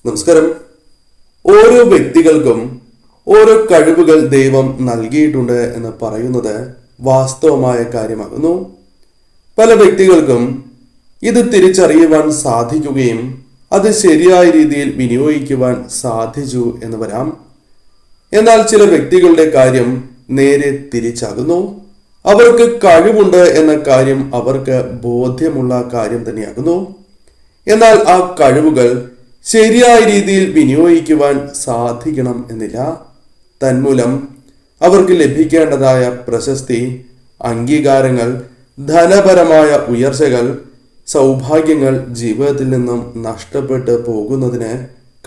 നമസ്കാരം. ഓരോ വ്യക്തികൾക്കും ഓരോ കഴിവുകൾ ദൈവം നൽകിയിട്ടുണ്ട് എന്ന് പറയുന്നത് വാസ്തവമായ കാര്യമാകുന്നു. പല വ്യക്തികൾക്കും ഇത് തിരിച്ചറിയുവാൻ സാധിക്കുകയും അത് ശരിയായ രീതിയിൽ വിനിയോഗിക്കുവാൻ സാധിച്ചു എന്ന് വരാം. എന്നാൽ ചില വ്യക്തികളുടെ കാര്യം നേരെ തിരിച്ചാകുന്നു. അവർക്ക് കഴിവുണ്ട് എന്ന കാര്യം അവർക്ക് ബോധ്യമുള്ള കാര്യം തന്നെയാകുന്നു. എന്നാൽ ആ കഴിവുകൾ ശരിയായ രീതിയിൽ വിനിയോഗിക്കുവാൻ സാധിക്കണം എന്നില്ല. തന്മൂലം അവർക്ക് ലഭിക്കേണ്ടതായ പ്രശസ്തി, അംഗീകാരങ്ങൾ, ധനപരമായ ഉയർച്ചകൾ, സൗഭാഗ്യങ്ങൾ ജീവിതത്തിൽ നിന്നും നഷ്ടപ്പെട്ടു പോകുന്നതിന്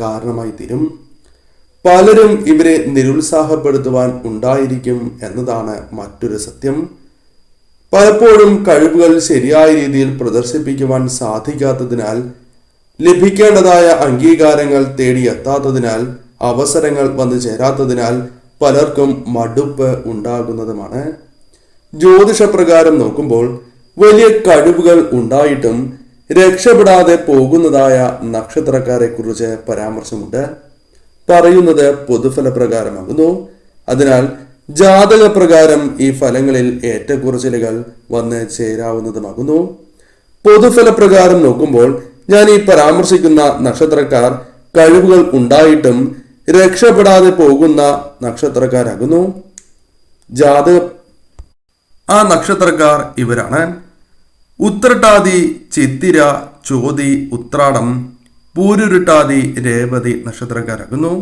കാരണമായി തീരും. പലരും ഇവരെ നിരുത്സാഹപ്പെടുത്തുവാൻ ഉണ്ടായിരിക്കും എന്നതാണ് മറ്റൊരു സത്യം. പലപ്പോഴും കഴിവുകൾ ശരിയായ രീതിയിൽ പ്രദർശിപ്പിക്കുവാൻ സാധിക്കാത്തതിനാൽ, ലഭിക്കേണ്ടതായ അംഗീകാരങ്ങൾ തേടിയെത്താത്തതിനാൽ, അവസരങ്ങൾ വന്നു ചേരാത്തതിനാൽ പലർക്കും മടുപ്പ് ഉണ്ടാകുന്നതുമാണ്. ജ്യോതിഷപ്രകാരം നോക്കുമ്പോൾ വലിയ കഴിവുകൾ ഉണ്ടായിട്ടും രക്ഷപ്പെടാതെ പോകുന്നതായ നക്ഷത്രക്കാരെ കുറിച്ച് പരാമർശമുണ്ട്. പറയുന്നത് പൊതുഫലപ്രകാരമാകുന്നു. അതിനാൽ ജാതകപ്രകാരം ഈ ഫലങ്ങളിൽ ഏറ്റക്കുറച്ചിലുകൾ വന്ന് ചേരാവുന്നതുമാകുന്നു. പൊതുഫലപ്രകാരം നോക്കുമ്പോൾ ഞാൻ ഈ പരാമർശിക്കുന്ന നക്ഷത്രക്കാർ കഴിവുകൾ ഉണ്ടായിട്ടും രക്ഷപ്പെടാതെ പോകുന്ന നക്ഷത്രക്കാരാകുന്നു. ആ നക്ഷത്രക്കാർ ഇവരാണ്: ഉത്രട്ടാതി, ചിത്തിര, ചോതി, ഉത്രാടം, പൂരുരുട്ടാതി, രേവതി നക്ഷത്രക്കാരാകുന്നു.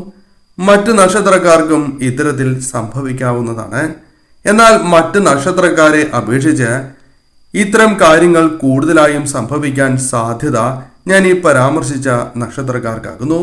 മറ്റ് നക്ഷത്രക്കാർക്കും ഇത്തരത്തിൽ സംഭവിക്കാവുന്നതാണ്. എന്നാൽ മറ്റ് നക്ഷത്രക്കാരെ അപേക്ഷിച്ച് ഇത്തരം കാര്യങ്ങൾ കൂടുതലായും സംഭവിക്കാൻ സാധ്യത ഞാൻ ഈ പരാമർശിച്ച നക്ഷത്രക്കാർക്കാകുന്നു.